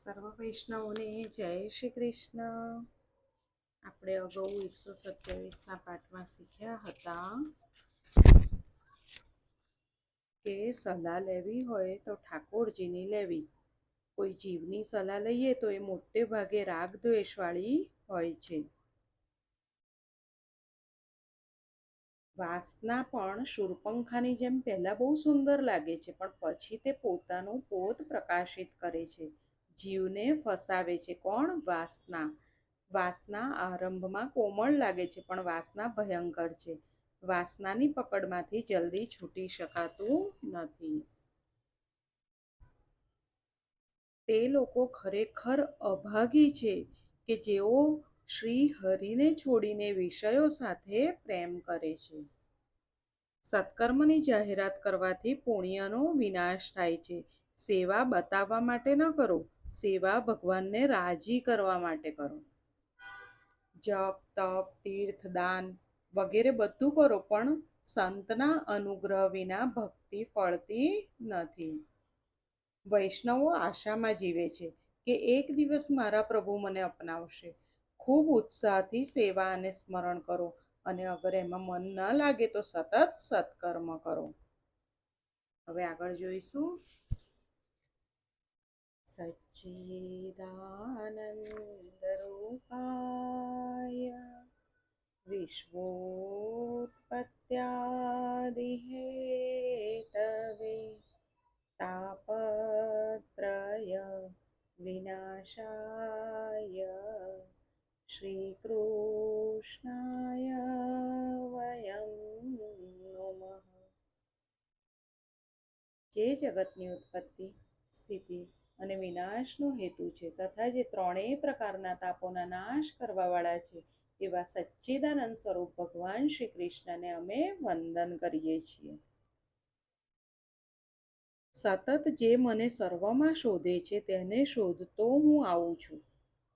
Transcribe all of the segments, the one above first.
સર્વ વૈષ્ણવોને જય શ્રી કૃષ્ણ. આપણે અગાઉ 127ના પાઠમાં શીખ્યા હતા કે સલાહ લેવી હોય તો ઠાકોરજીની લેવી. કોઈ જીવની સલાહ લઈએ તો એ મોટે ભાગે રાગ દ્વેષવાળી હોય છે. વાસના પણ શૂરપંખાની જેમ પહેલા બહુ સુંદર લાગે છે, પણ પછી તે પોતાનું પોત પ્રકાશિત કરે છે, જીવને ફસાવે છે. કોણ? વાસના. વાસના આરંભમાં કોમળ લાગે છે, પણ વાસના ભયંકર છે. વાસનાની પકડમાંથી જલ્દી છૂટી શકાતું નથી. તે લોકો ખરેખર અભાગી છે કે જેઓ શ્રી હરિને છોડીને વિષયો સાથે પ્રેમ કરે છે. સત્કર્મની જાહેરાત કરવાથી પુણ્યનો વિનાશ થાય છે. સેવા બતાવવા માટે ન કરો, સેવા ભગવાનને રાજી કરવા માટે કરો. જપ, તપ, તીર્થ, દાન વગેરે બધું કરો, પણ સંતના અનુગ્રહ વિના ભક્તિ ફળતી નથી. વૈષ્ણવો આશામાં જીવે છે કે એક દિવસ મારા પ્રભુ મને અપનાવશે. ખૂબ ઉત્સાહથી સેવા અને સ્મરણ કરો, અને અગર એમાં મન ન લાગે તો સતત સત્કર્મ કરો. હવે આગળ જોઈશું. સચ્ચિદાનંદ રૂપાય વિશ્વોત્પત્યાદિ હેતવે તાપત્રય વિનાશાય શ્રી કૃષ્ણાય વયમ નમઃ. જે જગતની ઉત્પત્તિ, સ્થિતિ અને વિનાશનો હેતુ છે, તથા જે ત્રણેય પ્રકારના તાપોના નાશ કરવાવાળા છે, એવા સચ્ચિદાનંદ સ્વરૂપ ભગવાન શ્રી કૃષ્ણને અમે વંદન કરીએ છીએ. સતત જે મને સર્વમાં શોધે છે તેને શોધતો હું આવું છું.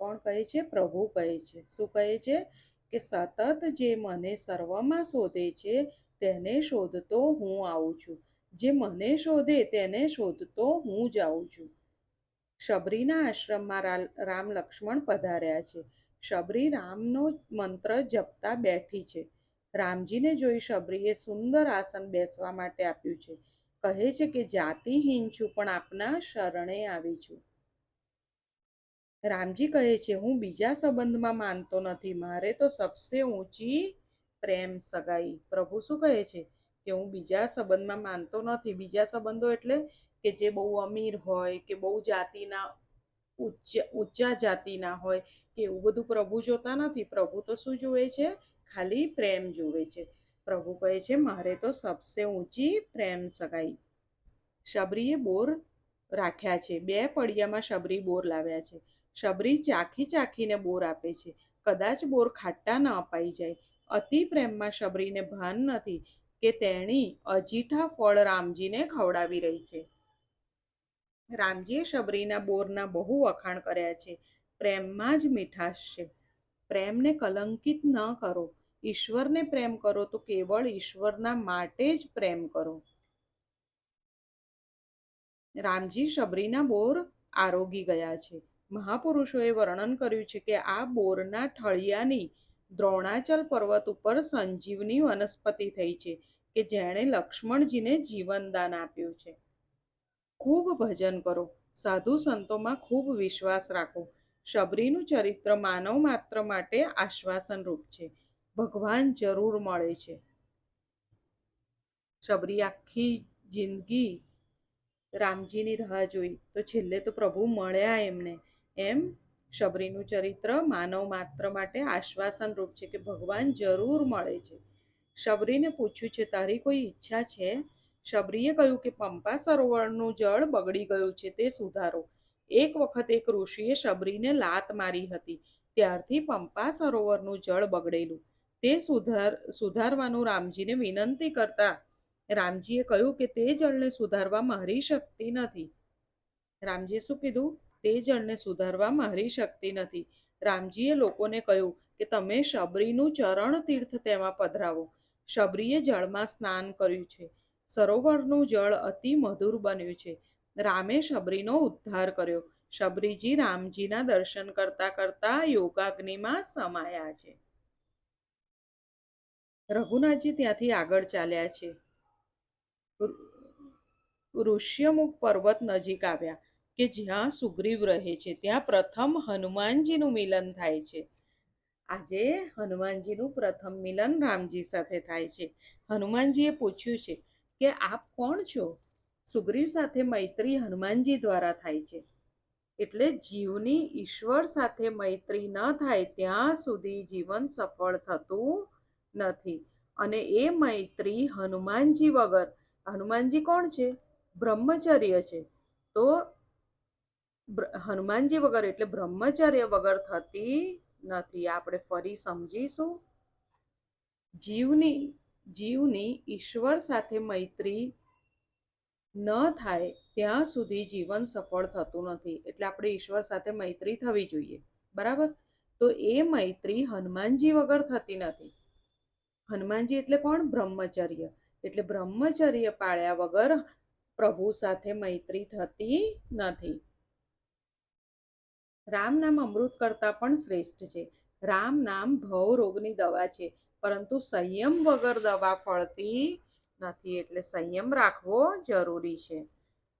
કોણ કહે છે? પ્રભુ કહે છે. શું કહે છે? કે સતત જે મને સર્વમાં શોધે છે તેને શોધતો હું આવું છું. જે મને શોધે તેને શોધતો હું જાઉં છું. શબરીના આશ્રમમાં રામ લક્ષ્મણ પધાર્યા છે. શબરી રામનો મંત્ર જપતા બેઠી છે. રામજીને જોઈ શબરીએ સુંદર આસન બેસવા માટે આપ્યું છે. કહે છે કે જાતિહીન છું, પણ આપના શરણે આવી છું. રામજી કહે છે, હું બીજા સંબંધમાં માનતો નથી, મારે તો સબસે ઊંચી પ્રેમ સગાઈ. પ્રભુ શું કહે છે? કે હું બીજા સંબંધમાં માનતો નથી. બીજા સંબંધો એટલે કે જે બહુ અમીર હોય, કે બહુ જાતિના ઊંચા જાતિના હોય, કે એવું બધું પ્રભુ જોતા નથી. પ્રભુ તો શું જુએ છે? ખાલી પ્રેમ જુએ છે. પ્રભુ કહે છે, મારે તો સબસે ઊંચી પ્રેમ સગાઈ. શબરીએ બોર રાખ્યા છે. 2 પડિયામાં શબરી બોર લાવ્યા છે. શબરી ચાખી ચાખીને બોર આપે છે. કદાચ બોર ખાટા ન અપાઈ જાય. અતિ પ્રેમમાં શબરીને ભાન નથી કે તેણી અજીઠા ફળ રામજીને ખવડાવી રહી છે. રામજીએ શબરીના બોરના બહુ વખાણ કર્યા છે. પ્રેમમાં જ મીઠાશ છે. પ્રેમને કલંકિત ન કરો. ઈશ્વરને પ્રેમ કરો તો કેવળ ઈશ્વરના માટે જ પ્રેમ કરો. રામજી શબરીના બોર આરોગી ગયા છે. મહાપુરુષોએ વર્ણન કર્યું છે કે આ બોરના ઠળિયાની દ્રોણાચલ પર્વત ઉપર સંજીવની વનસ્પતિ થઈ છે, કે જેણે લક્ષ્મણજીને જીવનદાન આપ્યું છે. ખૂબ ભજન કરો. સાધુ સંતોમાં ખૂબ વિશ્વાસ રાખો. શબરીનું ચરિત્ર માનવ માત્ર માટે આશ્વાસનરૂપ છે. ભગવાન જરૂર મળે છે. શબરી આખી જિંદગી રામજીની રાહ જોઈ, તો છેલ્લે તો પ્રભુ મળ્યા એમને. એમ શબરીનું ચરિત્ર માનવ માત્ર માટે આશ્વાસનરૂપ છે કે ભગવાન જરૂર મળે છે. શબરીને પૂછ્યું છે, તારી કોઈ ઈચ્છા છે? શબરીએ કહ્યું કે પંપા સરોવરનું જળ બગડી ગયું છે, તે સુધારો. એક વખત એક ઋષિએ શબરીને લાત મારી હતી. ત્યારથી પંપા સરોવરનું જળ બગડેલું. તે સુધારવાનું રામજીને વિનંતી કરતા રામજીએ કહ્યું કે તે જળને સુધારવા મારી શક્તિ નથી. રામજીએ શું કીધું? તે જળને સુધારવા મારી શક્તિ નથી. રામજીએ લોકોને કહ્યું કે તમે શબરીનું ચરણ તીર્થ તેમાં પધરાવો. શબરીએ જળમાં સ્નાન કર્યું છે. સરોવરનું જળ અતિ મધુર બન્યું છે. રામે શબરીનો ઉદ્ધાર કર્યો. શબરીજી રામજીના દર્શન કરતા કરતા યોગાગ્નિમાં સમાયા છે. રઘુનાથજી ત્યાંથી આગળ ચાલ્યા છે. ઋષ્યમુખ પર્વત નજીક આવ્યા કે જ્યાં સુગ્રીવ રહે છે. ત્યાં પ્રથમ હનુમાનજીનું મિલન થાય છે. આજે હનુમાનજીનું પ્રથમ મિલન રામજી સાથે થાય છે. હનુમાનજીએ પૂછ્યું છે કે આપ કોણ છો? સુગ્રીવ સાથે મૈત્રી હનુમાનજી દ્વારા થાય છે. એટલે જીવની ઈશ્વર સાથે મૈત્રી ન થાય ત્યાં સુધી જીવન સફળ થતું નથી. અને એ મૈત્રી હનુમાનજી વગર, હનુમાનજી કોણ છે? બ્રહ્મચર્ય છે. તો હનુમાનજી વગર એટલે બ્રહ્મચર્ય વગર થતી નથી. આપણે ફરી સમજીશું. જીવની ઈશ્વર સાથે મૈત્રી ન થાય ત્યાં સુધી જીવન સફળ થતું નથી. એટલે આપણે ઈશ્વર સાથે મૈત્રી થવી જોઈએ. બરાબર? તો એ મૈત્રી હનુમાનજી વગર થતી નથી. હનુમાનજી એટલે કોણ? બ્રહ્મચર્ય. એટલે બ્રહ્મચર્ય પાળ્યા વગર પ્રભુ સાથે મૈત્રી થતી નથી. રામ નામ અમૃત કરતાં પણ શ્રેષ્ઠ છે. રામ નામ ભવ રોગની દવા છે, પરંતુ સંયમ વગર દવા ફળતી નથી. એટલે સંયમ રાખવો જરૂરી છે.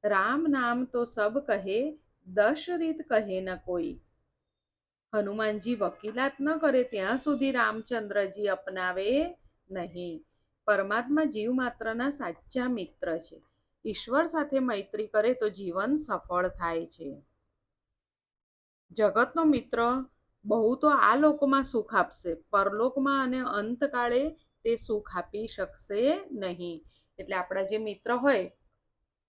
રામ નામ તો સબ કહે, 10 રીત કહે ન કોઈ. હનુમાનજી વકીલાત ન કરે ત્યાં સુધી રામચંદ્રજી અપનાવે નહીં. પરમાત્મા જીવ માત્રના સાચા મિત્ર છે. ઈશ્વર સાથે મૈત્રી કરે તો જીવન સફળ થાય છે. જગતનો મિત્ર બહુ તો આ લોકમાં સુખ આપશે, પરલોકમાં અને અંતકાળે તે સુખ આપી શકશે નહીં. એટલે આપણા જે મિત્ર હોય,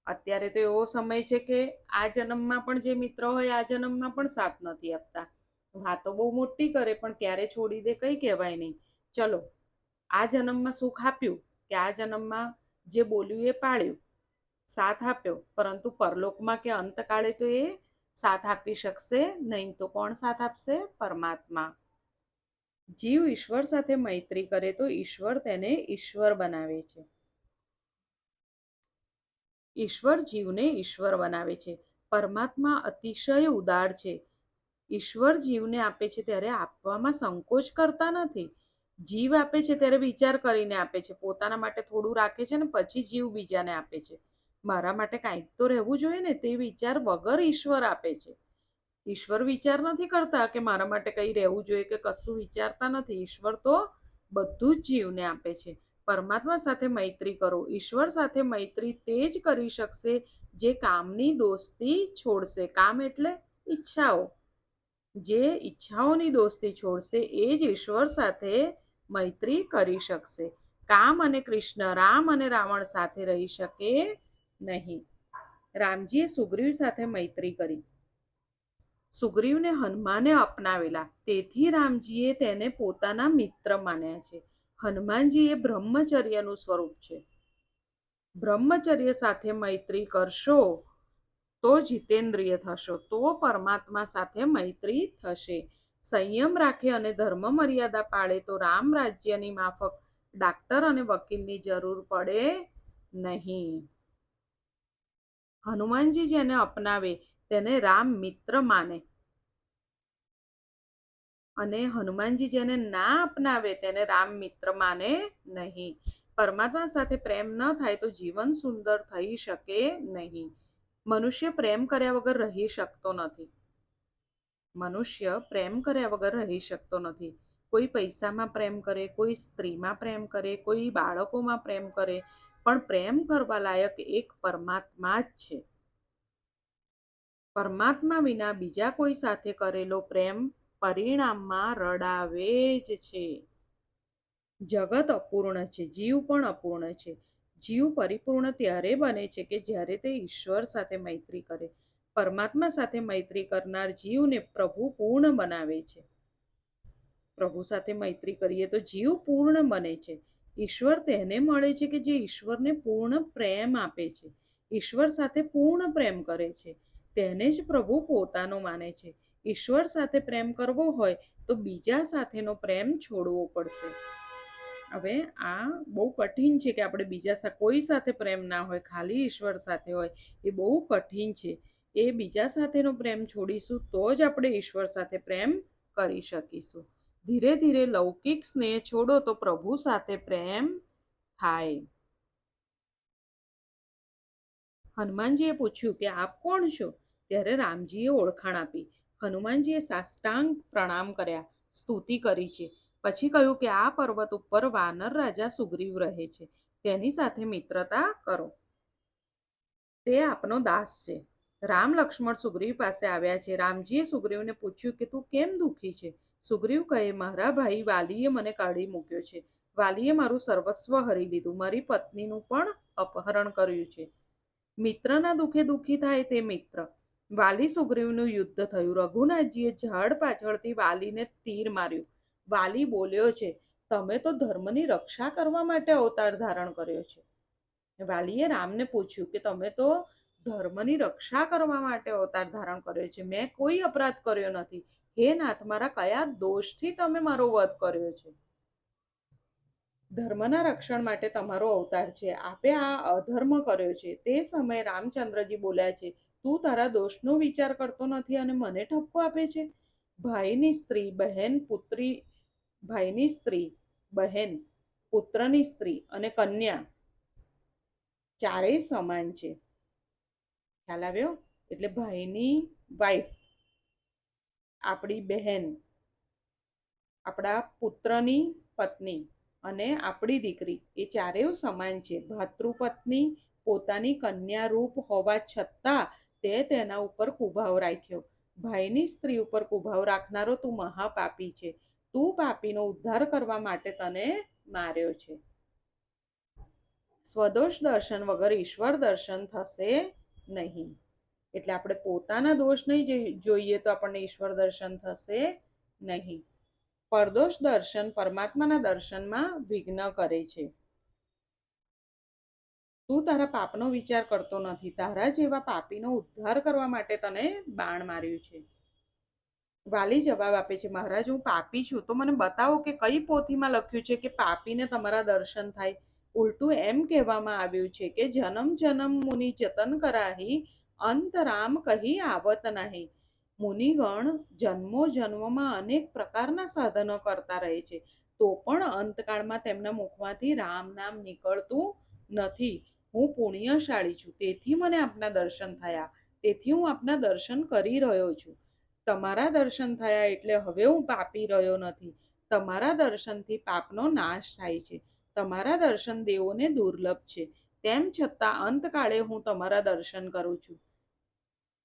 અત્યારે તો એવો સમય છે કે આ જન્મમાં પણ જે મિત્ર હોય આ જન્મમાં પણ સાથ નથી આપતા. વાતો બહુ મોટી કરે પણ ક્યારે છોડી દે કંઈ કહેવાય નહીં. ચલો, આ જન્મમાં સુખ આપ્યું કે આ જન્મમાં જે બોલ્યું એ પાળ્યું, સાથ આપ્યો, પરંતુ પરલોકમાં કે અંતકાળે તો એ સાથ આપી શકશે નહીં. તો કોણ સાથ આપશે? પરમાત્મા. જીવ ઈશ્વર સાથે મૈત્રી કરે તો ઈશ્વર તેને ઈશ્વર બનાવે છે. ઈશ્વર જીવને ઈશ્વર બનાવે છે. પરમાત્મા અતિશય ઉદાર છે. ઈશ્વર જીવને આપે છે ત્યારે આપવામાં સંકોચ કરતા નથી. જીવ આપે છે ત્યારે વિચાર કરીને આપે છે. પોતાના માટે થોડું રાખે છે ને પછી જીવ બીજાને આપે છે. મારા માટે કાંઈક તો રહેવું જોઈએ ને, તે વિચાર વગર ઈશ્વર આપે છે. ઈશ્વર વિચાર નથી કરતા કે મારા માટે કંઈ રહેવું જોઈએ કે કશું વિચારતા નથી. ઈશ્વર તો બધું જ જીવને આપે છે. પરમાત્મા સાથે મૈત્રી કરો. ઈશ્વર સાથે મૈત્રી તે જ કરી શકશે જે કામની દોસ્તી છોડશે. કામ એટલે ઈચ્છાઓ. જે ઈચ્છાઓની દોસ્તી છોડશે એ જ ઈશ્વર સાથે મૈત્રી કરી શકશે. કામ અને કૃષ્ણ, રામ અને રાવણ સાથે રહી શકે નહીં. રામજીએ સુગ્રીવ સાથે મૈત્રી કરી. સુગ્રીવને હનુમાને અપનાવેલા, તેથી રામજીએ તેને પોતાના મિત્ર માન્યા છે. હનુમાનજી એ બ્રહ્મચર્યનું સ્વરૂપ છે. બ્રહ્મચર્ય સાથે મૈત્રી કરશો તો જીતેન્દ્રિય થશો, તો પરમાત્મા સાથે મૈત્રી થશે. સંયમ રાખે અને ધર્મ મર્યાદા પાળે તો રામ રાજ્યની માફક ડાક્ટર અને વકીલની જરૂર પડે નહીં. હનુમાનજી જેને અપનાવે તેને રામ મિત્ર માને, અને હનુમાનજી જેને ના અપનાવે તેને રામ મિત્ર માને નહીં. પરમાત્મા સાથે પ્રેમ ન થાય તો જીવન સુંદર થઈ શકે નહીં. મનુષ્ય પ્રેમ કર્યા વગર રહી શકતો નથી. મનુષ્ય પ્રેમ કર્યા વગર રહી શકતો નથી. કોઈ પૈસામાં પ્રેમ કરે, કોઈ સ્ત્રીમાં પ્રેમ કરે, કોઈ બાળકોમાં પ્રેમ કરે, પણ પ્રેમ કરવા લાયક એક પરમાત્મા જ છે. પરમાત્મા વિના બીજા કોઈ સાથે કરેલો પ્રેમ પરિણામમાં રડાવે જ છે. જગત અપૂર્ણ છે, જીવ પણ અપૂર્ણ છે. જીવ પરિપૂર્ણ ત્યારે બને છે કે જ્યારે તે ઈશ્વર સાથે મૈત્રી કરે. પરમાત્મા સાથે મૈત્રી કરનાર જીવને પ્રભુ પૂર્ણ બનાવે છે. પ્રભુ સાથે મૈત્રી કરીએ તો જીવ પૂર્ણ બને છે. ઈશ્વર તેને મળે છે કે જે ઈશ્વરને પૂર્ણ પ્રેમ આપે છે, ઈશ્વર સાથે પૂર્ણ પ્રેમ કરે છે. તેને જ પ્રભુ પોતાનો માને છે. ઈશ્વર સાથે પ્રેમ કરવો હોય તો બીજા સાથેનો પ્રેમ છોડવો પડશે. હવે આ બહુ કઠિન છે કે આપણે બીજા કોઈ સાથે પ્રેમ ના હોય, ખાલી ઈશ્વર સાથે હોય. એ બહુ કઠિન છે. એ બીજા સાથેનો પ્રેમ છોડીશું તો જ આપણે ઈશ્વર સાથે પ્રેમ કરી શકીશું. ધીરે ધીરે લૌકિક સ્નેહ છોડો તો પ્રભુ સાથે પ્રેમ થાય. હનુમાનજીએ પૂછ્યું કે આપ કોણ છો? ત્યારે રામજીએ ઓળખાણ આપી. હનુમાનજીએ સાષ્ટાંગ પ્રણામ કર્યા, સ્તુતિ કરી છે. પછી કહ્યું કે આ પર્વત ઉપર વાનર રાજા સુગ્રીવ રહે છે, તેની સાથે મિત્રતા કરો. તે આપનો દાસ છે. રામ લક્ષ્મણ સુગ્રીવ પાસે આવ્યા છે. રામજીએ સુગ્રીવને પૂછ્યું કે તું કેમ દુઃખી છે? સુગ્રીવ કહે, મારા ભાઈ વાલીએ મને કાઢી મૂક્યો છે. વાલીએ મારું સર્વસ્વ હરી લીધું, મારી પત્નીનું પણ અપહરણ કર્યું છે. મિત્રના દુઃખે દુઃખી થાય તે મિત્ર. વાલી સુગ્રીવનું યુદ્ધ થયું. રઘુનાથજીએ ઝાડ પાછળથી વાલીને તીર માર્યું. વાલી બોલ્યો છે, તમે તો ધર્મની રક્ષા કરવા માટે અવતાર ધારણ કર્યો છે. વાલીએ રામને પૂછ્યું કે તમે તો ધર્મની રક્ષા કરવા માટે અવતાર ધારણ કર્યો છે, મેં કોઈ અપરાધ કર્યો નથી. હે નાથ, મારા કયા દોષથી તમે મારો વધ કર્યો છે? ધર્મના રક્ષણ માટે તમારો અવતાર છે. આપે આ અધર્મ કર્યો છે. તે સમયે રામચંદ્રજી બોલ્યા છે, તું તારા દોષનો વિચાર કરતો નથી અને મને ઠપકો આપે છે. ભાઈની સ્ત્રી, બહેન, પુત્રી, ભાઈની સ્ત્રી, બહેન, પુત્રની સ્ત્રી અને કન્યા ચારેય સમાન છે. ખ્યાલ આવ્યો? એટલે ભાઈની વાઈફ, આપણી બહેન, આપણા પુત્રની પત્ની અને આપણી દીકરી એ ચારેય સમાન છે. ભાતૃપત્ની પોતાની કન્યા રૂપ હોવા છતાં તે તેના ઉપર કુભાવ રાખ્યો. ભાઈની સ્ત્રી ઉપર કુભાવ રાખનારો તું મહાપાપી છે. તું પાપીનો ઉદ્ધાર કરવા માટે તને માર્યો છે. સ્વદોષ દર્શન વગર ઈશ્વર દર્શન થશે નહીં. એટલે આપણે પોતાના દોષ નહીં જોઈએ તો આપણને ઈશ્વર દર્શન થશે નહીં. પરદોષ દર્શન પરમાત્માના દર્શનમાં વિઘ્ન કરે છે. તું તારા પાપનો વિચાર કરતો નથી. તારા જેવા પાપીનો ઉદ્ધાર કરવા માટે તને બાણ માર્યું છે. વાલી જવાબ આપે છે, મહારાજ, હું પાપી છું, તો મને બતાવો કે કઈ પોથીમાં લખ્યું છે કે પાપીને તમારા દર્શન થાય. ઉલટું એમ કહેવામાં આવ્યું છે કે જન્મ જન્મ મુનિ જતન કરાહી, અંત રામ કહી આવત નહીં. મુનિગણ જન્મો જન્મમાં અનેક પ્રકારના સાધનો કરતા રહે છે, તો પણ અંતકાળમાં તેમના મુખમાંથી રામ નામ નીકળતું નથી. હું પુણ્યશાળી છું, તેથી મને આપના દર્શન થયા, તેથી હું આપના દર્શન કરી રહ્યો છું. તમારા દર્શન થયા એટલે હવે હું પાપી રહ્યો નથી. તમારા દર્શનથી પાપનો નાશ થાય છે. તમારા દર્શન દેવોને દુર્લભ છે. તેમ છતાં અંતકાળે હું તમારા દર્શન કરું છું.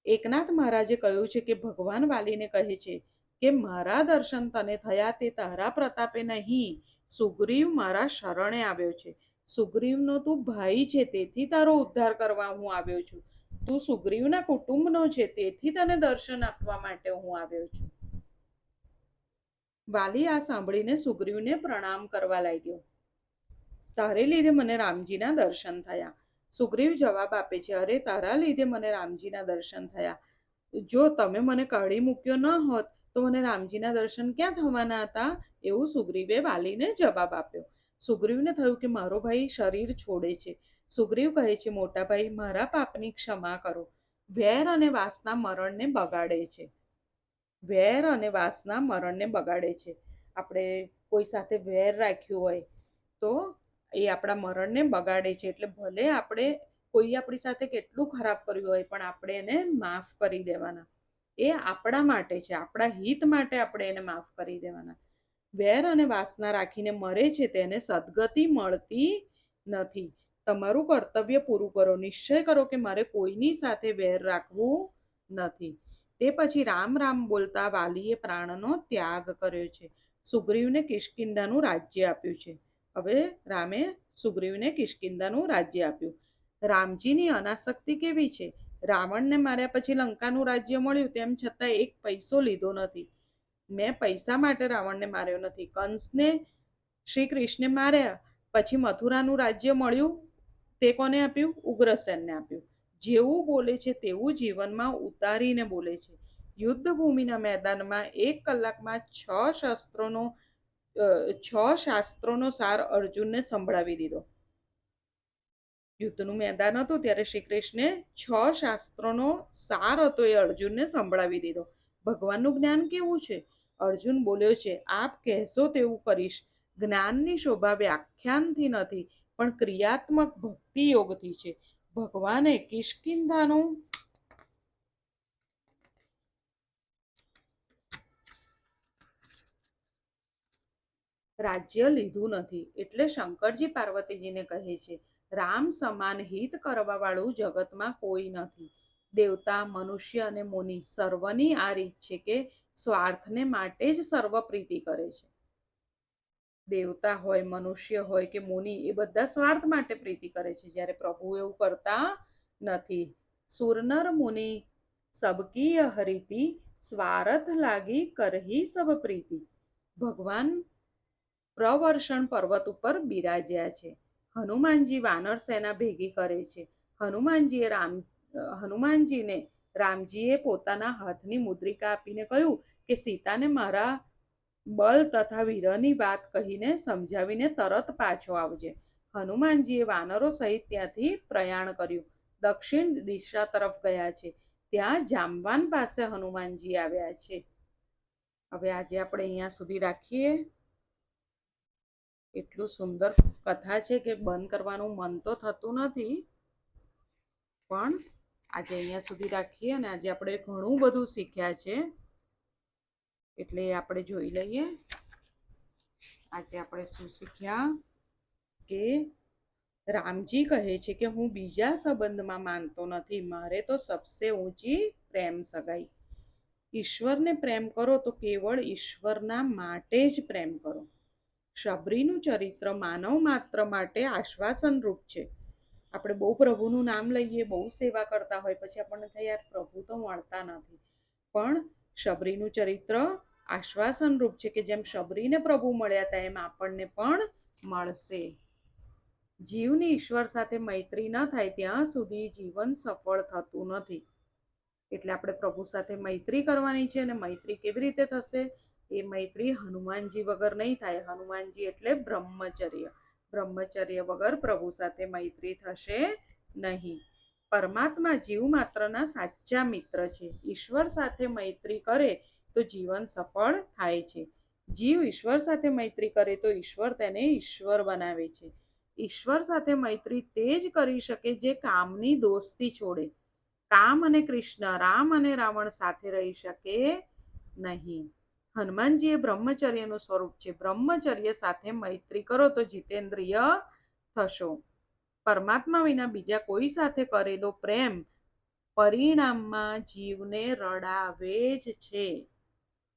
એકનાથ મહારાજે કહ્યું છે કે ભગવાન વાલીને કહે છે કે મારા દર્શન તને થયા તે તારા પ્રતાપે નહીં, સુગ્રીવ મારા શરણે આવ્યો છે. સુગ્રીવનો તું ભાઈ છે, તેથી તારો ઉદ્ધાર કરવા હું આવ્યો છું. તું સુગ્રીવના કુટુંબનો છે, તેથી તને દર્શન આપવા માટે હું આવ્યો છું. વાલી આ સાંભળીને સુગ્રીવને પ્રણામ કરવા લાગ્યો. તારે લીધે મને રામજીના દર્શન થયા. સુગ્રીવ જવાબ આપે છે, અરે તારા લીધે મને રામજીના દર્શન થયા. જો તમે મને કાઢી મૂક્યો ન હોત તો મને રામજીના દર્શન ક્યાં થવાના હતા? એવું સુગ્રીવે વાલીને જવાબ આપ્યો. સુગ્રીવને થયું કે મારો ભાઈ શરીર છોડે છે. સુગ્રીવ કહે છે, મોટા ભાઈ, મારા પાપની ક્ષમા કરો. વેર અને વાસના મરણને બગાડે છે. વેર અને વાસના મરણને બગાડે છે. આપણે કોઈ સાથે વેર રાખ્યું હોય તો એ આપણા મરણને બગાડે છે. એટલે ભલે આપણે કોઈ આપણી સાથે કેટલું ખરાબ કર્યું હોય પણ આપણે એને માફ કરી દેવાના. એ આપણા માટે છે, આપણા હિત માટે આપણે એને માફ કરી દેવાના. વેર અને વાસના રાખીને મરે છે તેને સદગતિ મળતી નથી. તમારું કર્તવ્ય પૂરું કરો. નિશ્ચય કરો કે મારે કોઈની સાથે વેર રાખવું નથી. તે પછી રામ રામ બોલતા વાલીએ પ્રાણનો ત્યાગ કર્યો છે. સુગ્રીવને કિષ્કિંધાનું રાજ્ય આપ્યું છે. હવે રામે સુગ્રીવને કિષ્કિંધાનું રાજ્ય આપ્યું. રામજીની અનાસક્તિ કેવી છે? રાવણને માર્યા પછી લંકાનું રાજ્ય મળ્યું, તેમ છતાં એક પૈસો લીધો નથી. મેં પૈસા માટે રાવણને માર્યો નથી. કંસને શ્રી કૃષ્ણે માર્યા પછી મથુરાનું રાજ્ય મળ્યું, તે કોને આપ્યું? ઉગ્રસેનને આપ્યું. જેવું બોલે છે તેવું જીવનમાં ઉતારીને બોલે છે. યુદ્ધ ભૂમિના મેદાનમાં 1 કલાકમાં 6 શાસ્ત્રોનો સાર અર્જુનને સંભળાવી દીધો. યુદ્ધનું મેદાન હતું ત્યારે શ્રી કૃષ્ણે 6 શાસ્ત્રોનો સાર હતો એ અર્જુનને સંભળાવી દીધો. ભગવાનનું જ્ઞાન કેવું છે? અર્જુન બોલ્યો છે, આપ કહેશો તેવું કરીશ. જ્ઞાનની શોભા વ્યાખ્યાનથી નથી, પણ ક્રિયાત્મક ભક્તિ યોગથી છે. ભગવાને કિષ્કિંધાનું રાજ્ય લીધું નથી. એટલે શંકરજી પાર્વતીજીને કહે છે, રામ સમાન હિત કરવા વાળું જગતમાં કોઈ નથી. દેવતા, મનુષ્ય અને મુનિ સર્વની આ રીત છે કે સ્વાર્થને માટે જ સર્વ પ્રીતિ કરે છે. દેવતા હોય, મનુષ્ય હોય કે મુનિ, એ બધા સ્વાર્થ માટે પ્રીતિ કરે છે, જ્યારે પ્રભુ એવું કરતા નથી. સુરનર મુનિ સબકી હરિતિ, સ્વાર્થ લાગી કરહી સબ પ્રીતિ. ભગવાન પ્રવર્ષણ પર્વત ઉપર બિરાજ્યા છે. હનુમાનજી વાનર સેના ભેગી કરે છે. હનુમાનજીને રામજીએ પોતાના હાથની મુદ્રિકા આપીને કહ્યું કે સીતાને મારા બળ તથા વીરની વાત કહીને સમજાવીને તરત પાછો આવજે. હનુમાનજીએ વાનરો સહિત ત્યાંથી પ્રયાણ કર્યું. દક્ષિણ દિશા તરફ ગયા છે. ત્યાં જામવાન પાસે હનુમાનજી આવ્યા છે. હવે આજે આપણે અહીંયા સુધી રાખીએ. એટલું સુંદર કથા છે કે બંધ કરવાનું મન તો થતું નથી, પણ આજે અહીંયા સુધી રાખીએ. અને આજે આપણે ઘણું બધું શીખ્યા છે, એટલે આપણે જોઈ લઈએ. આજે આપણે શું શીખ્યા કે રામજી કહે છે કે હું બીજા સંબંધમાં માનતો નથી, મારે તો સબસે ઊંચી પ્રેમ સગાઈ. ઈશ્વરને પ્રેમ કરો તો કેવળ ઈશ્વરના માટે જ પ્રેમ કરો. શબરીનું ચરિત્ર માનવ માત્ર માટે આશ્વાસન રૂપ છે. આપણે બહુ પ્રભુનું નામ લઈએ, બહુ સેવા કરતા હોય, પછી આપણને થાય યાર પ્રભુ તો મળતા નથી. પણ શબરીનું ચરિત્ર આશ્વાસન રૂપ છે કે જેમ શબરીને પ્રભુ મળ્યા હતા એમ આપણને પણ મળશે. જીવની ઈશ્વર સાથે મૈત્રી ન થાય ત્યાં સુધી જીવન સફળ થતું નથી. એટલે આપણે પ્રભુ સાથે મૈત્રી કરવાની છે. અને મૈત્રી કેવી રીતે થશે? એ મૈત્રી હનુમાનજી વગર નહીં થાય. હનુમાનજી એટલે બ્રહ્મચર્ય. બ્રહ્મચર્ય વગર પ્રભુ સાથે મૈત્રી થશે નહીં. પરમાત્મા જીવ માત્રના સાચા મિત્ર છે. ઈશ્વર સાથે મૈત્રી કરે તો જીવન સફળ થાય છે. જીવ ઈશ્વર સાથે મૈત્રી કરે તો ઈશ્વર તેને ઈશ્વર બનાવે છે. ઈશ્વર સાથે મૈત્રી તે જ કરી શકે જે કામની દોસ્તી છોડે. કામ અને કૃષ્ણ, રામ અને રાવણ સાથે રહી શકે નહીં. હનુમાનજી એ બ્રહ્મચર્યનું સ્વરૂપ છે. બ્રહ્મચર્ય સાથે મૈત્રી કરો તો જીતેન્દ્રિય થશો. પરમાત્મા વિના બીજા કોઈ સાથે કરેલો પ્રેમ પરિણામમાં જીવને રડાવે જ છે.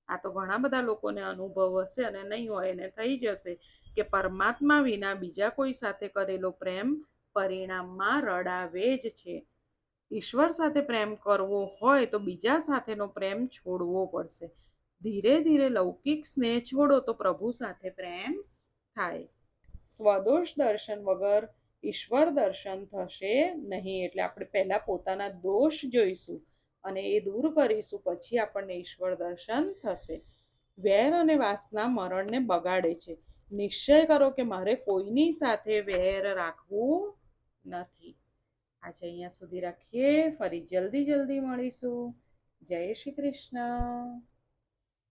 આ તો ઘણા બધા લોકોને અનુભવ હશે, અને નહીં હોય એને થઈ જશે કે પરમાત્મા વિના બીજા કોઈ સાથે કરેલો પ્રેમ પરિણામમાં રડાવે જ છે. ઈશ્વર સાથે પ્રેમ કરવો હોય તો બીજા સાથેનો પ્રેમ છોડવો પડશે. ધીરે ધીરે લૌકિક સ્નેહ છોડો તો પ્રભુ સાથે પ્રેમ થાય. સ્વદોષ દર્શન વગર ઈશ્વર દર્શન થશે નહીં. એટલે આપણે પહેલા પોતાના દોષ જોઈશું અને એ દૂર કરીશું, પછી આપણને ઈશ્વર દર્શન થશે. વેર અને વાસના મરણને બગાડે છે. નિશ્ચય કરો કે મારે કોઈની સાથે વેર રાખવું નથી. આજે અહીંયા સુધી રાખીએ. ફરી જલ્દી મળીશું. જય શ્રી કૃષ્ણ.